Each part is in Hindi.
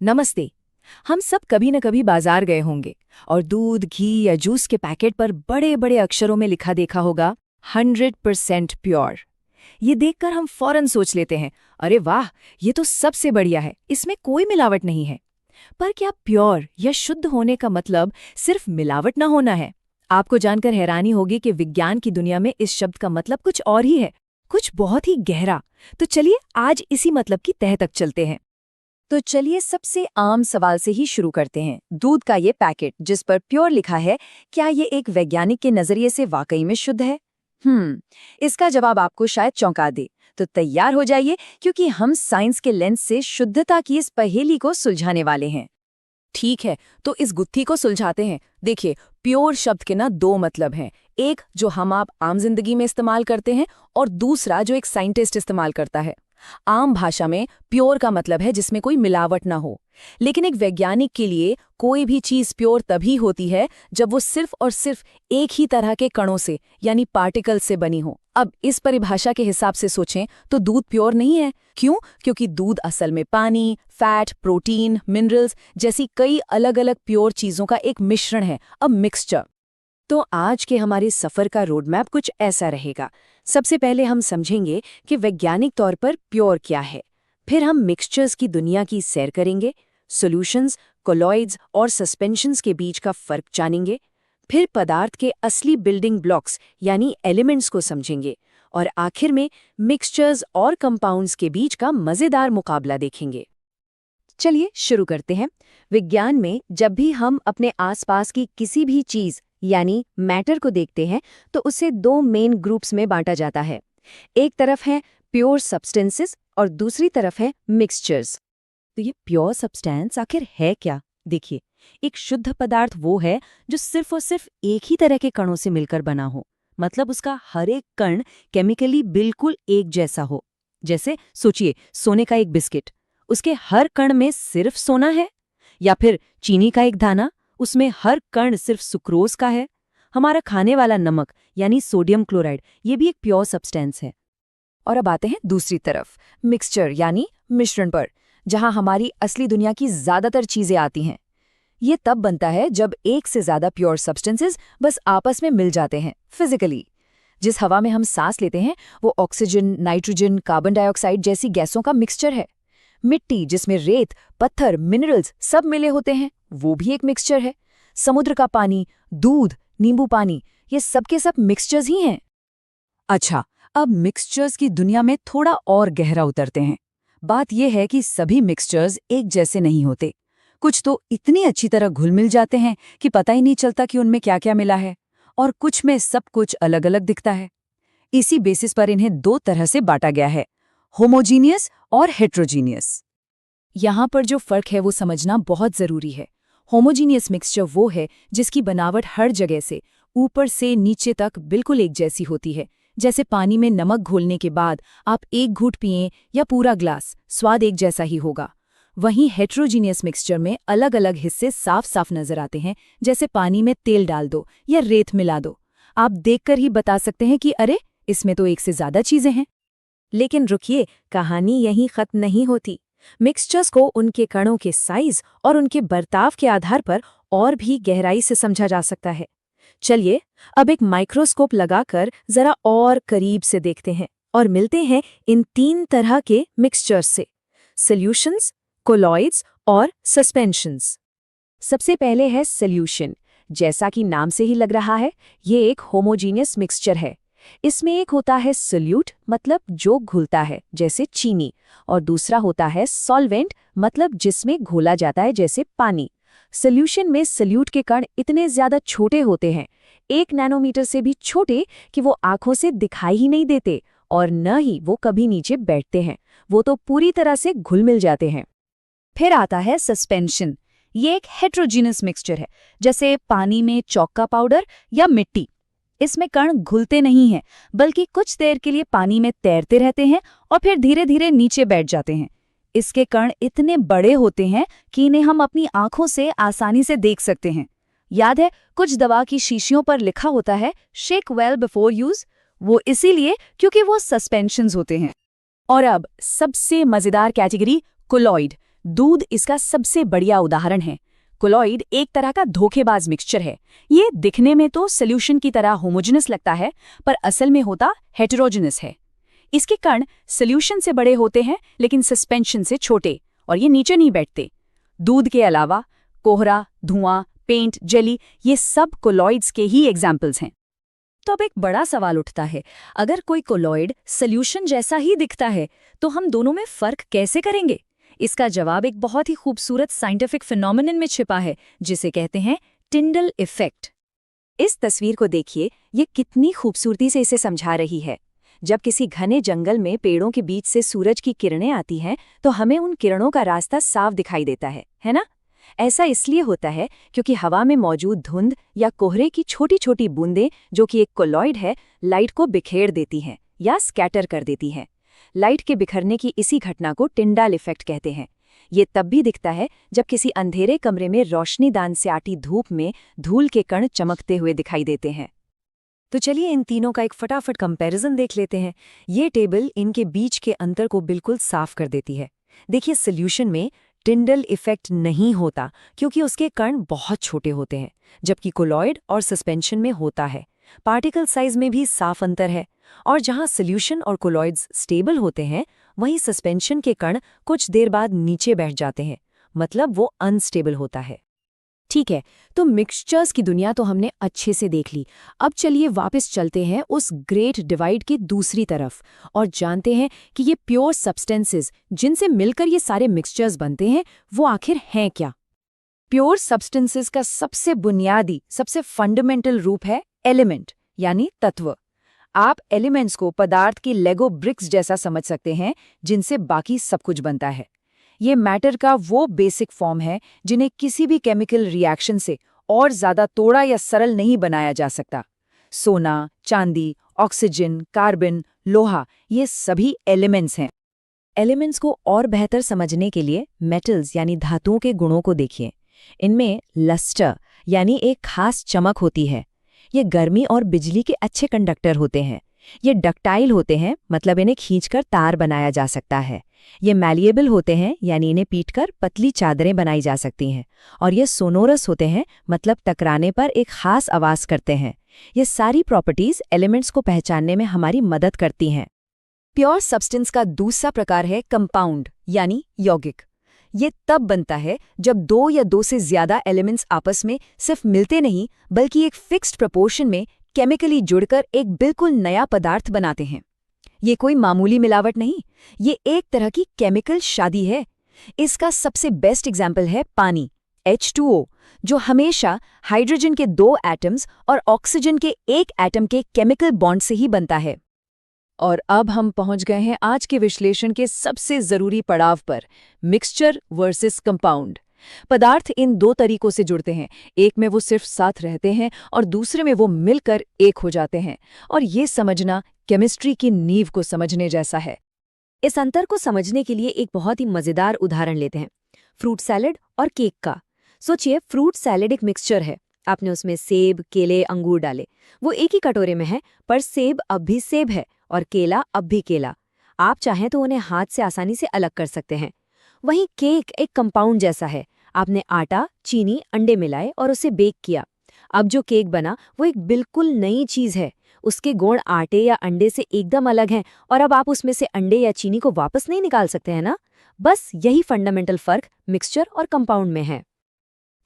नमस्ते। हम सब कभी न कभी बाजार गए होंगे और दूध, घी या जूस के पैकेट पर बड़े बड़े अक्षरों में लिखा देखा होगा 100% प्योर। ये देखकर हम फौरन सोच लेते हैं, अरे वाह, ये तो सबसे बढ़िया है, इसमें कोई मिलावट नहीं है। पर क्या प्योर या शुद्ध होने का मतलब सिर्फ मिलावट न होना है? आपको जानकर हैरानी होगी कि विज्ञान की दुनिया में इस शब्द का मतलब कुछ और ही है, कुछ बहुत ही गहरा। तो चलिए आज इसी मतलब की तह तक चलते हैं। तो चलिए सबसे आम सवाल से ही शुरू करते हैं। दूध का ये पैकेट जिस पर प्योर लिखा है, क्या ये एक वैज्ञानिक के नजरिए से वाकई में शुद्ध है? इसका जवाब आपको शायद चौंका दे। तो तैयार हो जाइए, क्योंकि हम साइंस के लेंस से शुद्धता की इस पहेली को सुलझाने वाले हैं। ठीक है, तो इस गुत्थी को सुलझाते हैं। देखिए, प्योर शब्द के ना दो मतलब हैं। एक जो हम आप आम जिंदगी में इस्तेमाल करते हैं और दूसरा जो एक साइंटिस्ट इस्तेमाल करता है। आम भाषा में प्योर का मतलब है जिसमें कोई मिलावट ना हो, लेकिन एक वैज्ञानिक के लिए कोई भी चीज प्योर तभी होती है जब वो सिर्फ और सिर्फ एक ही तरह के कणों से यानी पार्टिकल से बनी हो। अब इस परिभाषा के हिसाब से सोचें तो दूध प्योर नहीं है। क्यों? क्योंकि दूध असल में पानी, फैट, प्रोटीन, मिनरल्स जैसी कई अलग अलग प्योर चीजों का एक मिश्रण है, अ मिक्सचर। तो आज के हमारे सफर का रोडमैप कुछ ऐसा रहेगा। सबसे पहले हम समझेंगे कि वैज्ञानिक तौर पर प्योर क्या है। फिर हम मिक्सचर्स की दुनिया की सैर करेंगे, सॉल्यूशंस, कोलॉइड्स और सस्पेंशंस के बीच का फर्क जानेंगे। फिर पदार्थ के असली बिल्डिंग ब्लॉक्स यानी एलिमेंट्स को समझेंगे और आखिर में मिक्सचर्स और कंपाउंड्स के बीच का मजेदार मुकाबला देखेंगे। चलिए शुरू करते हैं। विज्ञान में जब भी हम अपने आसपास की किसी भी चीज यानी मैटर को देखते हैं, तो उसे दो मेन ग्रुप्स में बांटा जाता है। एक तरफ है प्योर सब्सटेंसेस और दूसरी तरफ है मिक्सचर्स। तो ये प्योर सब्सटेंस आखिर है क्या? देखिए, एक शुद्ध पदार्थ वो है जो सिर्फ और सिर्फ एक ही तरह के कणों से मिलकर बना हो, मतलब उसका हर एक कण केमिकली बिल्कुल एक जैसा हो। जैसे सोचिए, सोने का एक बिस्किट, उसके हर कण में सिर्फ सोना है। या फिर चीनी का एक दाना, उसमें हर कण सिर्फ सुक्रोज का है। हमारा खाने वाला नमक यानी सोडियम क्लोराइड, ये भी एक प्योर सब्सटेंस है। और अब आते हैं दूसरी तरफ, मिक्सचर यानी मिश्रण पर, जहां हमारी असली दुनिया की ज्यादातर चीजें आती हैं। ये तब बनता है जब एक से ज्यादा प्योर सब्सटेंसेस बस आपस में मिल जाते हैं फिजिकली। जिस हवा में हम सांस लेते हैं वो ऑक्सीजन, नाइट्रोजन, कार्बन डाइऑक्साइड जैसी गैसों का मिक्सचर है। मिट्टी जिसमें रेत, पत्थर, मिनरल्स सब मिले होते हैं, वो भी एक मिक्सचर है। समुद्र का पानी, दूध, नींबू पानी, ये सब के सब मिक्सचर्स ही हैं। अच्छा, अब मिक्सचर्स की दुनिया में थोड़ा और गहरा उतरते हैं। बात यह है कि सभी मिक्सचर्स एक जैसे नहीं होते। कुछ तो इतनी अच्छी तरह घुल मिल जाते हैं कि पता ही नहीं चलता कि उनमें क्या क्या मिला है, और कुछ में सब कुछ अलग अलग दिखता है। इसी बेसिस पर इन्हें दो तरह से बांटा गया है, होमोजीनियस और हेट्रोजीनियस। यहाँ पर जो फर्क है वो समझना बहुत जरूरी है। होमोजीनियस मिक्सचर वो है जिसकी बनावट हर जगह से ऊपर से नीचे तक बिल्कुल एक जैसी होती है। जैसे पानी में नमक घोलने के बाद आप एक घूंट पिएं या पूरा ग्लास, स्वाद एक जैसा ही होगा। वहीं हेट्रोजीनियस मिक्सचर में अलग अलग हिस्से साफ साफ नजर आते हैं, जैसे पानी में तेल डाल दो या रेत मिला दो। आप देखकर ही बता सकते हैं कि अरे, इसमें तो एक से ज्यादा चीजें हैं। लेकिन रुकिए, कहानी यहीं खत्म नहीं होती। मिक्सचर्स को उनके कणों के साइज और उनके बर्ताव के आधार पर और भी गहराई से समझा जा सकता है। चलिए अब एक माइक्रोस्कोप लगाकर जरा और करीब से देखते हैं और मिलते हैं इन तीन तरह के मिक्सचर्स से, सॉल्यूशंस, कोलॉइड्स और सस्पेंशंस। सबसे पहले है सॉल्यूशन। जैसा कि नाम से ही लग रहा है, ये एक होमोजीनियस मिक्सचर है। इसमें एक होता है सोल्यूट, मतलब जो घुलता है जैसे चीनी, और दूसरा होता है सॉल्वेंट, मतलब जिसमें घोला जाता है जैसे पानी। सॉल्यूशन में सोल्यूट के कण इतने ज्यादा छोटे होते हैं, 1 नैनोमीटर से भी छोटे, कि वो आंखों से दिखाई ही नहीं देते और न ही वो कभी नीचे बैठते हैं। वो तो पूरी तरह से घुल मिल जाते हैं। फिर आता है सस्पेंशन। ये एक हेट्रोजीनस मिक्सचर है, जैसे पानी में चॉक का पाउडर या मिट्टी। इसमें कण घुलते नहीं हैं, बल्कि कुछ देर के लिए पानी में तैरते रहते हैं और फिर धीरे धीरे नीचे बैठ जाते हैं। इसके कण इतने बड़े होते हैं कि इन्हें हम अपनी आंखों से आसानी से देख सकते हैं। याद है, कुछ दवा की शीशियों पर लिखा होता है शेक वेल बिफोर यूज, वो इसीलिए क्योंकि वो सस्पेंशंस होते हैं। और अब सबसे मजेदार कैटेगरी, कोलॉइड, दूध इसका सबसे बढ़िया उदाहरण है। कोलॉइड एक तरह का धोखेबाज मिक्सचर है। ये दिखने में तो सॉल्यूशन की तरह होमोजेनस लगता है, पर असल में होता हेटेरोजेनस है। इसके कण सॉल्यूशन से बड़े होते हैं लेकिन सस्पेंशन से छोटे, और ये नीचे नहीं बैठते। दूध के अलावा कोहरा, धुआं, पेंट, जेली, ये सब कोलॉइड्स के ही एग्जाम्पल्स हैं। तो अब एक बड़ा सवाल उठता है, अगर कोई कोलॉइड सॉल्यूशन जैसा ही दिखता है तो हम दोनों में फर्क कैसे करेंगे? इसका जवाब एक बहुत ही खूबसूरत साइंटिफिक फिनोमेनन में छिपा है, जिसे कहते हैं टिंडल इफेक्ट। इस तस्वीर को देखिए, ये कितनी खूबसूरती से इसे समझा रही है। जब किसी घने जंगल में पेड़ों के बीच से सूरज की किरणें आती हैं तो हमें उन किरणों का रास्ता साफ दिखाई देता है ना? ऐसा इसलिए होता है क्योंकि हवा में मौजूद धुंध या कोहरे की छोटी छोटी बूंदें, जो कि एक कोलॉइड है, लाइट को बिखेर देती हैं या स्कैटर कर देती हैं। लाइट के बिखरने की इसी घटना को टिंडल इफेक्ट कहते हैं। ये तब भी दिखता है जब किसी अंधेरे कमरे में रोशनीदान से आटी धूप में धूल के कण चमकते हुए दिखाई देते हैं। तो चलिए इन तीनों का एक फटाफट कंपैरिजन देख लेते हैं। ये टेबल इनके बीच के अंतर को बिल्कुल साफ कर देती है। देखिए, सॉल्यूशन में टिंडल इफेक्ट नहीं होता क्योंकि उसके कण बहुत छोटे होते हैं, जबकि कोलॉइड और सस्पेंशन में होता है। पार्टिकल साइज में भी साफ अंतर है, और जहां सॉल्यूशन और कोलॉइड्स स्टेबल होते हैं, वहीं सस्पेंशन के कण कुछ देर बाद नीचे बैठ जाते हैं, मतलब वो अनस्टेबल होता है। ठीक है, तो मिक्सचर्स की दुनिया तो हमने अच्छे से देख ली। अब चलिए वापस चलते हैं उस ग्रेट डिवाइड की दूसरी तरफ और जानते हैं कि ये प्योर सब्सटेंसेस जिनसे मिलकर ये सारे मिक्सचर्स बनते हैं, वो आखिर हैं क्या। प्योर सब्सटेंसेस का सबसे बुनियादी, सबसे फंडामेंटल रूप है एलिमेंट, यानी तत्व। आप एलिमेंट्स को पदार्थ की लेगो ब्रिक्स जैसा समझ सकते हैं, जिनसे बाकी सब कुछ बनता है। ये मैटर का वो बेसिक फॉर्म है जिन्हें किसी भी केमिकल रिएक्शन से और ज्यादा तोड़ा या सरल नहीं बनाया जा सकता। सोना, चांदी, ऑक्सीजन, कार्बन, लोहा, ये सभी एलिमेंट्स हैं। एलिमेंट्स को और बेहतर समझने के लिए मेटल्स यानी धातुओं के गुणों को देखिए। इनमें लस्टर यानी एक खास चमक होती है। ये गर्मी और बिजली के अच्छे कंडक्टर होते हैं। ये डक्टाइल होते हैं, मतलब इन्हें खींचकर तार बनाया जा सकता है। ये मैलिएबल होते हैं, यानी इन्हें पीटकर पतली चादरें बनाई जा सकती हैं। और ये सोनोरस होते हैं, मतलब टकराने पर एक खास आवाज करते हैं। ये सारी प्रॉपर्टीज एलिमेंट्स को पहचानने में हमारी मदद करती हैं। प्योर सब्सटेंस का दूसरा प्रकार है कंपाउंड, यानी यौगिक। ये तब बनता है जब दो या दो से ज्यादा एलिमेंट्स आपस में सिर्फ मिलते नहीं, बल्कि एक फिक्स्ड प्रोपोर्शन में केमिकली जुड़कर एक बिल्कुल नया पदार्थ बनाते हैं। ये कोई मामूली मिलावट नहीं, ये एक तरह की केमिकल शादी है। इसका सबसे बेस्ट एग्जाम्पल है पानी, H2O, जो हमेशा हाइड्रोजन के 2 एटम्स और ऑक्सीजन के 1 एटम के केमिकल बॉन्ड से ही बनता है। और अब हम पहुंच गए हैं आज के विश्लेषण के सबसे जरूरी पड़ाव पर, मिक्सचर वर्सेस कंपाउंड। पदार्थ इन दो तरीकों से जुड़ते हैं, एक में वो सिर्फ साथ रहते हैं और दूसरे में वो मिलकर एक हो जाते हैं। और ये समझना केमिस्ट्री की नींव को समझने जैसा है। इस अंतर को समझने के लिए एक बहुत ही मजेदार उदाहरण लेते हैं, फ्रूट सैलेड और केक का। सोचिए, फ्रूट सैलेड एक मिक्सचर है। आपने उसमें सेब, केले, अंगूर डाले। वो एक ही कटोरे में है, पर सेब अब भी सेब है और केला अब भी केला। आप चाहें तो उन्हें हाथ से आसानी से अलग कर सकते हैं। वहीं केक एक कंपाउंड जैसा है। आपने आटा, चीनी, अंडे मिलाए और उसे बेक किया। अब जो केक बना वो एक बिल्कुल नई चीज है। उसके गुण आटे या अंडे से एकदम अलग हैं, और अब आप उसमें से अंडे या चीनी को वापस नहीं निकाल सकते हैं ना। बस यही फंडामेंटल फर्क मिक्सचर और कंपाउंड में है।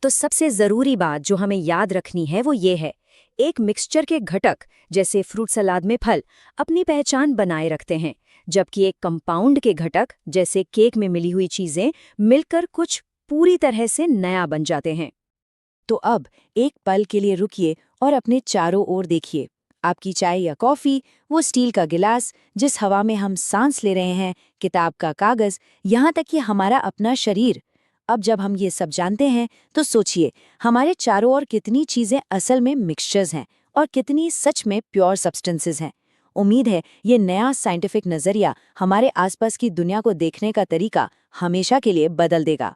तो सबसे जरूरी बात जो हमें याद रखनी है वो ये है, एक मिक्सचर के घटक जैसे फ्रूट सलाद में फल अपनी पहचान बनाए रखते हैं, जबकि एक कंपाउंड के घटक जैसे केक में मिली हुई चीजें मिलकर कुछ पूरी तरह से नया बन जाते हैं। तो अब एक पल के लिए रुकिए और अपने चारों ओर देखिए। आपकी चाय या कॉफी, वो स्टील का गिलास जिस हवा में हम सांस ले रहे हैं, किताब का कागज, यहाँ तक कि हमारा अपना शरीर। अब जब हम ये सब जानते हैं तो सोचिए, हमारे चारों ओर कितनी चीजें असल में मिक्सचर्स हैं और कितनी सच में प्योर सब्सटेंसेस हैं। उम्मीद है ये नया साइंटिफिक नजरिया हमारे आसपास की दुनिया को देखने का तरीका हमेशा के लिए बदल देगा।